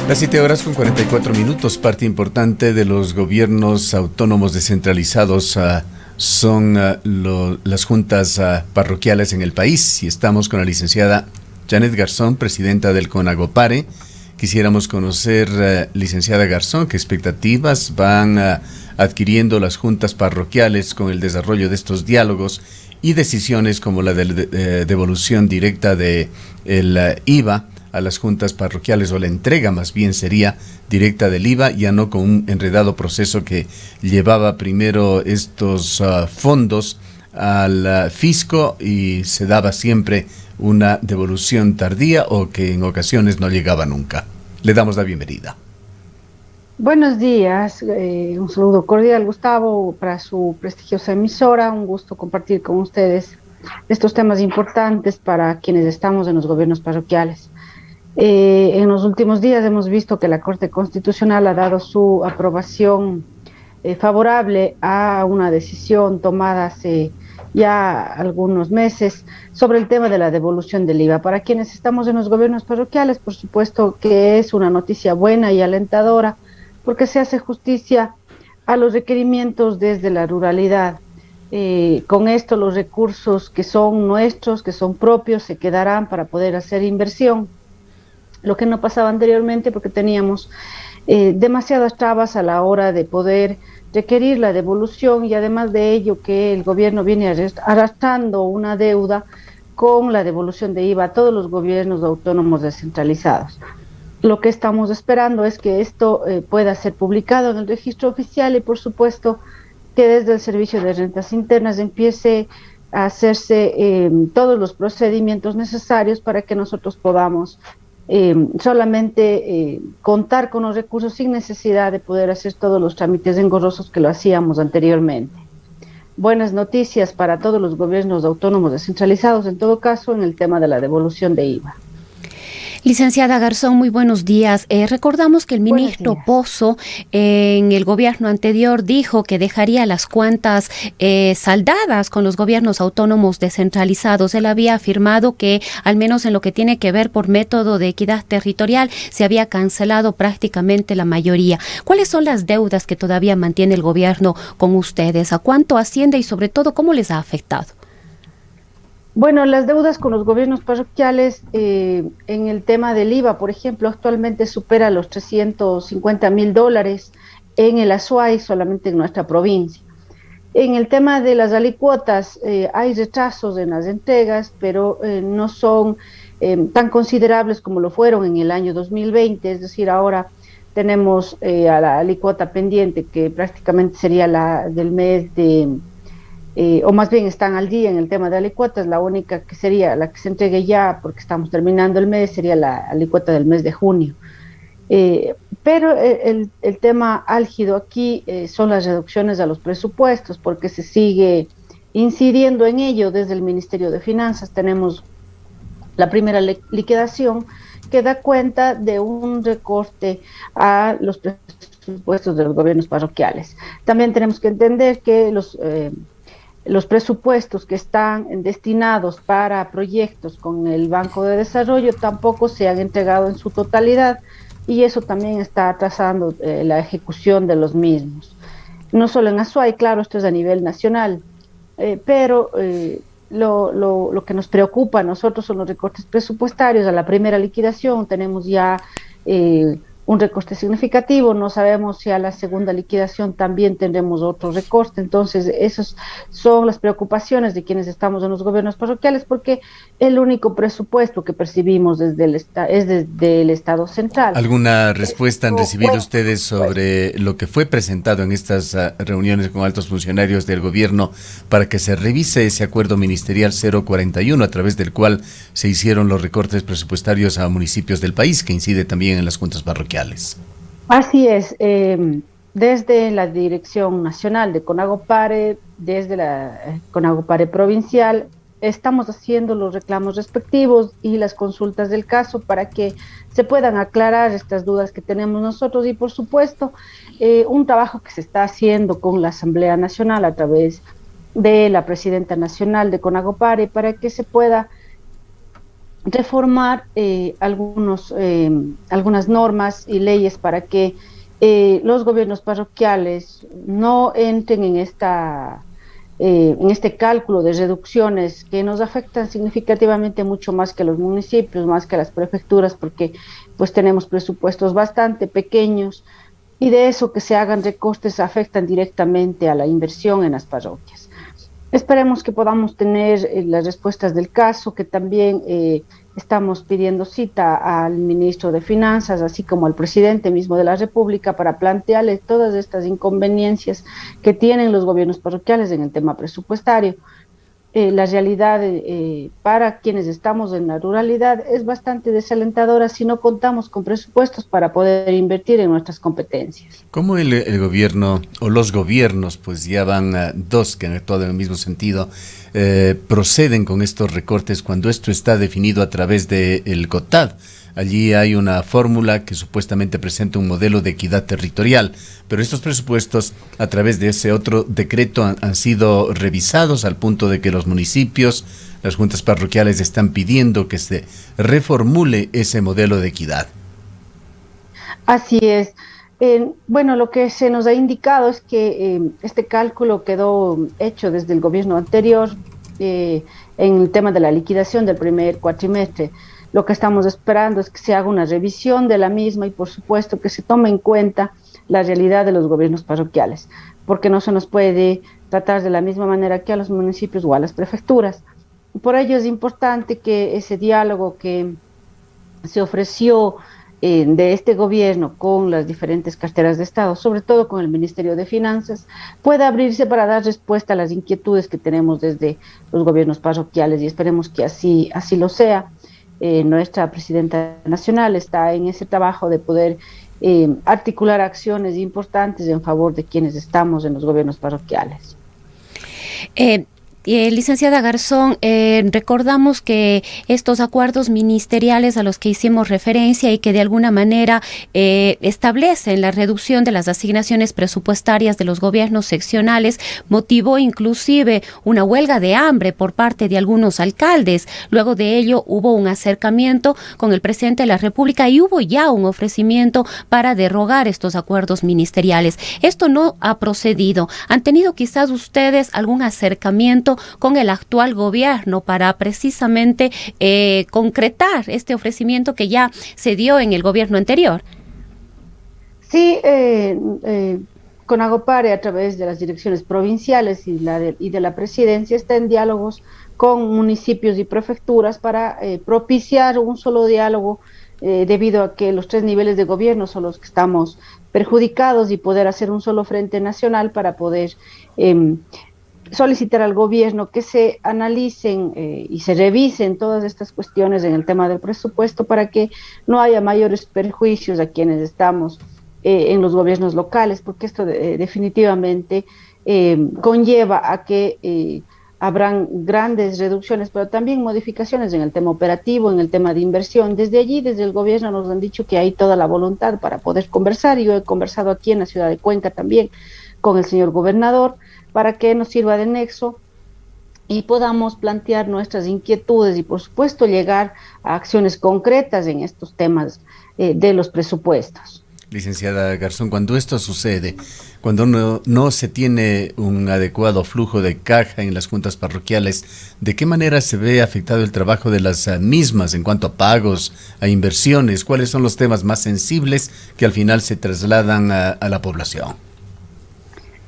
Las 7 horas con 44 minutos. Parte importante de los gobiernos autónomos descentralizados son las juntas parroquiales en el país. Y estamos con la licenciada Janet Garzón, presidenta del CONAGOPARE. Quisiéramos conocer, licenciada Garzón, qué expectativas van adquiriendo las juntas parroquiales con el desarrollo de estos diálogos y decisiones como la de devolución directa de el IVA a las juntas parroquiales, o la entrega más bien sería directa del IVA, ya no con un enredado proceso que llevaba primero estos fondos al fisco y se daba siempre una devolución tardía o que en ocasiones no llegaba nunca. Le damos la bienvenida. Buenos días, un saludo cordial, Gustavo, para su prestigiosa emisora. Un gusto compartir con ustedes estos temas importantes para quienes estamos en los gobiernos parroquiales. En los últimos días hemos visto que la Corte Constitucional ha dado su aprobación favorable a una decisión tomada hace ya algunos meses sobre el tema de la devolución del IVA. Para quienes estamos en los gobiernos parroquiales, por supuesto que es una noticia buena y alentadora, porque se hace justicia a los requerimientos desde la ruralidad. Con esto los recursos que son nuestros, que son propios, se quedarán para poder hacer inversión, lo que no pasaba anteriormente porque teníamos demasiadas trabas a la hora de poder requerir la devolución, y además de ello que el gobierno viene arrastrando una deuda con la devolución de IVA a todos los gobiernos autónomos descentralizados. Lo que estamos esperando es que esto pueda ser publicado en el registro oficial, y por supuesto que desde el Servicio de Rentas Internas empiece a hacerse todos los procedimientos necesarios para que nosotros podamos solamente contar con los recursos sin necesidad de poder hacer todos los trámites engorrosos que lo hacíamos anteriormente. Buenas noticias para todos los gobiernos autónomos descentralizados, en todo caso, en el tema de la devolución de IVA. Licenciada Garzón, muy buenos días. Recordamos que el ministro Pozo en el gobierno anterior dijo que dejaría las cuentas saldadas con los gobiernos autónomos descentralizados. Él había afirmado que, al menos en lo que tiene que ver por método de equidad territorial, se había cancelado prácticamente la mayoría. ¿Cuáles son las deudas que todavía mantiene el gobierno con ustedes? ¿A cuánto asciende y, sobre todo, cómo les ha afectado? Bueno, las deudas con los gobiernos parroquiales en el tema del IVA, por ejemplo, actualmente supera los $350,000 en el Azuay, solamente en nuestra provincia. En el tema de las alicuotas, hay retrasos en las entregas, pero no son tan considerables como lo fueron en el año 2020, es decir, ahora tenemos a la alicuota pendiente, que prácticamente sería la del mes de... o más bien están al día en el tema de alicuotas. La única que sería la que se entregue ya, porque estamos terminando el mes, sería la alicuota del mes de junio. Pero el tema álgido aquí son las reducciones a los presupuestos, porque se sigue incidiendo en ello desde el Ministerio de Finanzas. Tenemos la primera liquidación que da cuenta de un recorte a los presupuestos de los gobiernos parroquiales. También tenemos que entender que los presupuestos que están destinados para proyectos con el Banco de Desarrollo tampoco se han entregado en su totalidad, y eso también está atrasando la ejecución de los mismos. No solo en Azuay, claro, esto es a nivel nacional, pero lo que nos preocupa a nosotros son los recortes presupuestarios. A la primera liquidación tenemos ya un recorte significativo, no sabemos si a la segunda liquidación también tendremos otro recorte. Entonces esas son las preocupaciones de quienes estamos en los gobiernos parroquiales, porque el único presupuesto que percibimos es desde el Estado central. ¿Alguna respuesta han recibido ustedes sobre lo que fue presentado en estas reuniones con altos funcionarios del gobierno para que se revise ese acuerdo ministerial 041, a través del cual se hicieron los recortes presupuestarios a municipios del país, que incide también en las juntas parroquiales? Así es, desde la Dirección Nacional de CONAGOPARE, desde la CONAGOPARE provincial, estamos haciendo los reclamos respectivos y las consultas del caso para que se puedan aclarar estas dudas que tenemos nosotros, y por supuesto un trabajo que se está haciendo con la Asamblea Nacional a través de la Presidenta Nacional de CONAGOPARE para que se pueda reformar algunas normas y leyes para que los gobiernos parroquiales no entren en este cálculo de reducciones que nos afectan significativamente mucho más que los municipios, más que las prefecturas, porque pues tenemos presupuestos bastante pequeños y de eso que se hagan recortes afectan directamente a la inversión en las parroquias. Esperemos que podamos tener las respuestas del caso, que también estamos pidiendo cita al ministro de Finanzas, así como al presidente mismo de la República, para plantearle todas estas inconveniencias que tienen los gobiernos parroquiales en el tema presupuestario. La realidad para quienes estamos en la ruralidad es bastante desalentadora si no contamos con presupuestos para poder invertir en nuestras competencias. ¿Cómo el gobierno o los gobiernos, pues ya van dos que han actuado en el mismo sentido, proceden con estos recortes cuando esto está definido a través del COTAD? Allí hay una fórmula que supuestamente presenta un modelo de equidad territorial, pero estos presupuestos a través de ese otro decreto han sido revisados al punto de que los municipios, las juntas parroquiales están pidiendo que se reformule ese modelo de equidad. Así es. Bueno, lo que se nos ha indicado es que este cálculo quedó hecho desde el gobierno anterior en el tema de la liquidación del primer cuatrimestre. Lo que estamos esperando es que se haga una revisión de la misma y por supuesto que se tome en cuenta la realidad de los gobiernos parroquiales, porque no se nos puede tratar de la misma manera que a los municipios o a las prefecturas. Por ello es importante que ese diálogo que se ofreció de este gobierno con las diferentes carteras de Estado, sobre todo con el Ministerio de Finanzas, pueda abrirse para dar respuesta a las inquietudes que tenemos desde los gobiernos parroquiales y esperemos que así lo sea. Nuestra presidenta nacional está en ese trabajo de poder articular acciones importantes en favor de quienes estamos en los gobiernos parroquiales. Licenciada Garzón, recordamos que estos acuerdos ministeriales a los que hicimos referencia y que de alguna manera establecen la reducción de las asignaciones presupuestarias de los gobiernos seccionales motivó inclusive una huelga de hambre por parte de algunos alcaldes. Luego de ello hubo un acercamiento con el presidente de la República y hubo ya un ofrecimiento para derogar estos acuerdos ministeriales. Esto no ha procedido. ¿Han tenido quizás ustedes algún acercamiento con el actual gobierno para precisamente concretar este ofrecimiento que ya se dio en el gobierno anterior? Sí, con Agopare a través de las direcciones provinciales y de la presidencia está en diálogos con municipios y prefecturas para propiciar un solo diálogo debido a que los tres niveles de gobierno son los que estamos perjudicados y poder hacer un solo frente nacional para poder solicitar al gobierno que se analicen y se revisen todas estas cuestiones en el tema del presupuesto para que no haya mayores perjuicios a quienes estamos en los gobiernos locales, porque esto definitivamente conlleva a que habrán grandes reducciones, pero también modificaciones en el tema operativo, en el tema de inversión. Desde allí, desde el gobierno nos han dicho que hay toda la voluntad para poder conversar, y yo he conversado aquí en la ciudad de Cuenca también con el señor gobernador, para que nos sirva de nexo y podamos plantear nuestras inquietudes y, por supuesto, llegar a acciones concretas en estos temas de los presupuestos. Licenciada Garzón, cuando esto sucede, cuando no se tiene un adecuado flujo de caja en las juntas parroquiales, ¿de qué manera se ve afectado el trabajo de las mismas en cuanto a pagos, a inversiones? ¿Cuáles son los temas más sensibles que al final se trasladan a la población?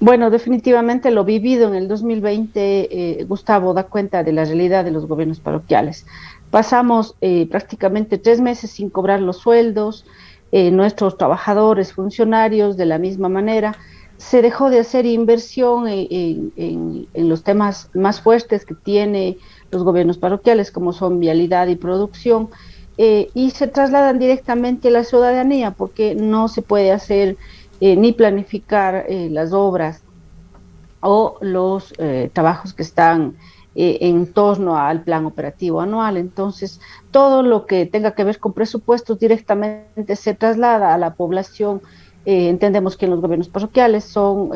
Bueno, definitivamente lo vivido en el 2020, Gustavo, da cuenta de la realidad de los gobiernos parroquiales. Pasamos prácticamente 3 meses sin cobrar los sueldos, nuestros trabajadores, funcionarios, de la misma manera. Se dejó de hacer inversión en los temas más fuertes que tiene los gobiernos parroquiales, como son vialidad y producción, y se trasladan directamente a la ciudadanía, porque no se puede hacer ni planificar las obras o los trabajos que están en torno al plan operativo anual. Entonces, todo lo que tenga que ver con presupuestos directamente se traslada a la población. Entendemos que en los gobiernos parroquiales son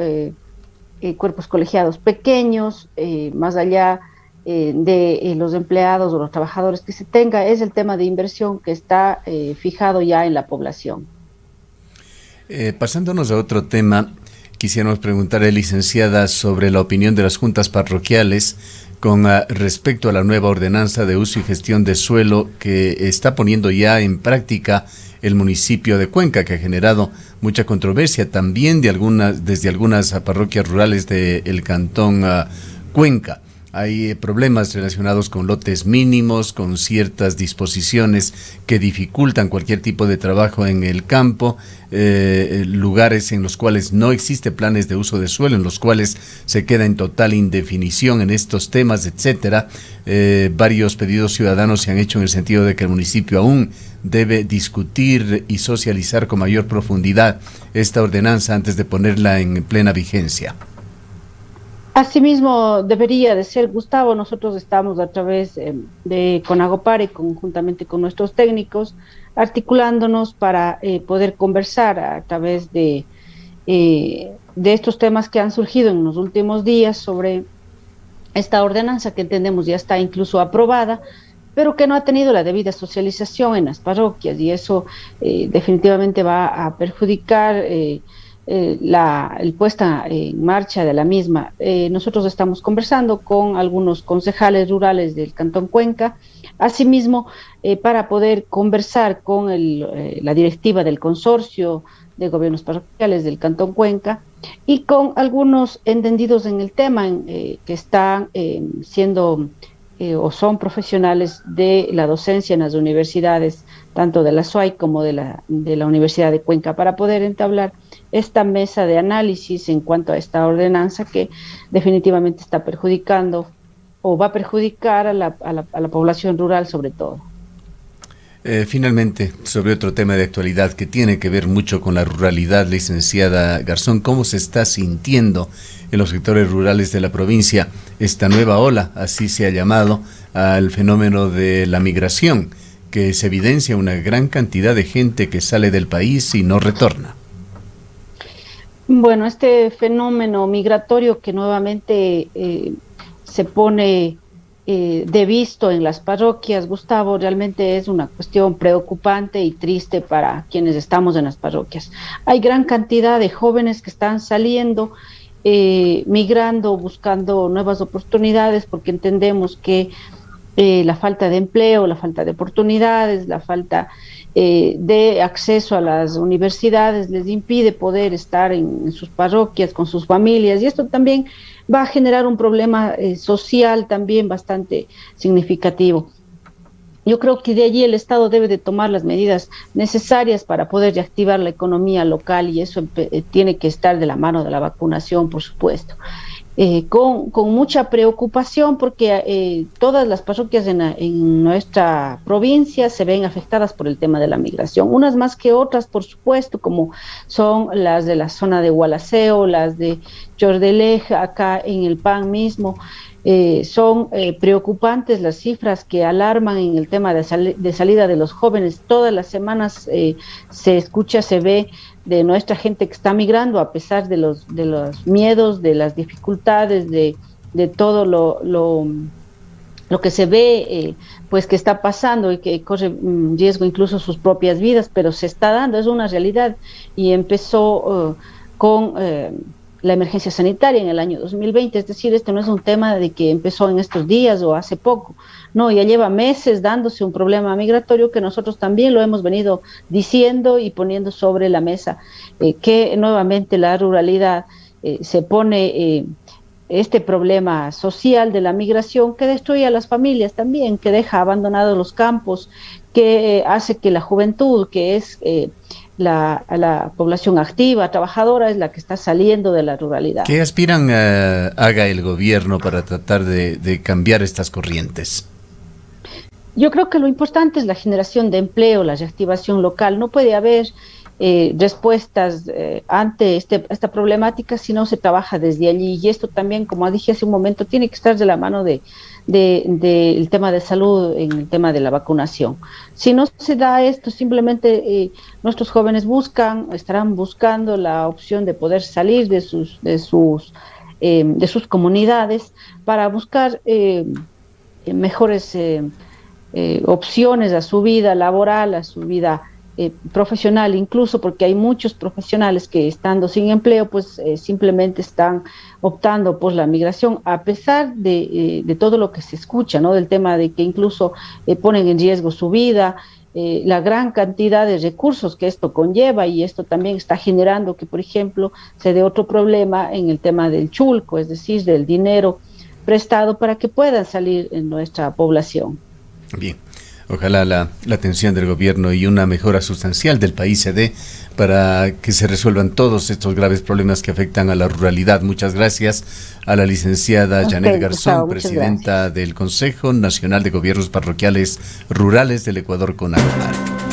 cuerpos colegiados pequeños, más allá de los empleados o los trabajadores que se tenga, es el tema de inversión que está fijado ya en la población. Pasándonos a otro tema, quisiéramos preguntarle, licenciada, sobre la opinión de las juntas parroquiales con respecto a la nueva ordenanza de uso y gestión de suelo que está poniendo ya en práctica el municipio de Cuenca, que ha generado mucha controversia también desde algunas parroquias rurales del cantón Cuenca. Hay problemas relacionados con lotes mínimos, con ciertas disposiciones que dificultan cualquier tipo de trabajo en el campo, lugares en los cuales no existe planes de uso de suelo, en los cuales se queda en total indefinición en estos temas, etcétera. Varios pedidos ciudadanos se han hecho en el sentido de que el municipio aún debe discutir y socializar con mayor profundidad esta ordenanza antes de ponerla en plena vigencia. Asimismo debería de ser, Gustavo. Nosotros estamos a través de Conagopare, conjuntamente con nuestros técnicos, articulándonos para poder conversar a través de estos temas que han surgido en los últimos días sobre esta ordenanza que entendemos ya está incluso aprobada, pero que no ha tenido la debida socialización en las parroquias, y eso definitivamente va a perjudicar el puesta en marcha de la misma. Nosotros estamos conversando con algunos concejales rurales del Cantón Cuenca, asimismo para poder conversar con la directiva del consorcio de gobiernos parroquiales del Cantón Cuenca y con algunos entendidos en el tema que están siendo o son profesionales de la docencia en las universidades, tanto de la SUAY como de la Universidad de Cuenca, para poder entablar esta mesa de análisis en cuanto a esta ordenanza que definitivamente está perjudicando o va a perjudicar a la población rural sobre todo. Finalmente, sobre otro tema de actualidad que tiene que ver mucho con la ruralidad, licenciada Garzón, ¿cómo se está sintiendo en los sectores rurales de la provincia esta nueva ola, así se ha llamado, al fenómeno de la migración, que se evidencia una gran cantidad de gente que sale del país y no retorna? Bueno, este fenómeno migratorio que nuevamente se pone de visto en las parroquias, Gustavo, realmente es una cuestión preocupante y triste para quienes estamos en las parroquias. Hay gran cantidad de jóvenes que están saliendo, migrando, buscando nuevas oportunidades, porque entendemos que la falta de empleo, la falta de oportunidades, la falta de acceso a las universidades les impide poder estar en sus parroquias con sus familias, y esto también va a generar un problema social también bastante significativo. Yo creo que de allí el Estado debe de tomar las medidas necesarias para poder reactivar la economía local, y eso tiene que estar de la mano de la vacunación, por supuesto. Con mucha preocupación, porque todas las parroquias en nuestra provincia se ven afectadas por el tema de la migración, unas más que otras, por supuesto, como son las de la zona de Gualaceo, las de Chordeleja, acá en el PAN mismo. Son preocupantes las cifras que alarman en el tema de salida de los jóvenes. Todas las semanas se escucha, se ve de nuestra gente que está migrando, a pesar de los miedos, de las dificultades, de todo lo que se ve, pues que está pasando y que corre riesgo incluso sus propias vidas, pero se está dando, es una realidad, y empezó con la emergencia sanitaria en el año 2020, es decir, este no es un tema de que empezó en estos días o hace poco, no, ya lleva meses dándose un problema migratorio que nosotros también lo hemos venido diciendo y poniendo sobre la mesa, que nuevamente la ruralidad se pone este problema social de la migración que destruye a las familias también, que deja abandonados los campos, que hace que la juventud, que es la población activa, trabajadora, es la que está saliendo de la ruralidad. ¿Qué aspiran haga el gobierno para tratar de cambiar estas corrientes? Yo creo que lo importante es la generación de empleo, la reactivación local. No puede haber respuestas ante esta problemática si no se trabaja desde allí, y esto también, como dije hace un momento, tiene que estar de la mano del tema de salud, en el tema de la vacunación. Si no se da esto, simplemente nuestros jóvenes estarán buscando la opción de poder salir de sus comunidades para buscar mejores opciones a su vida laboral, a su vida profesional, incluso porque hay muchos profesionales que estando sin empleo, pues simplemente están optando por la migración, a pesar de todo lo que se escucha, ¿no? Del tema de que incluso ponen en riesgo su vida, la gran cantidad de recursos que esto conlleva, y esto también está generando que, por ejemplo, se dé otro problema en el tema del chulco, es decir, del dinero prestado para que puedan salir en nuestra población. Bien. Ojalá la atención del gobierno y una mejora sustancial del país se dé para que se resuelvan todos estos graves problemas que afectan a la ruralidad. Muchas gracias a la licenciada Janet Garzón, presidenta del Consejo Nacional de Gobiernos Parroquiales Rurales del Ecuador, CONAGOPAR.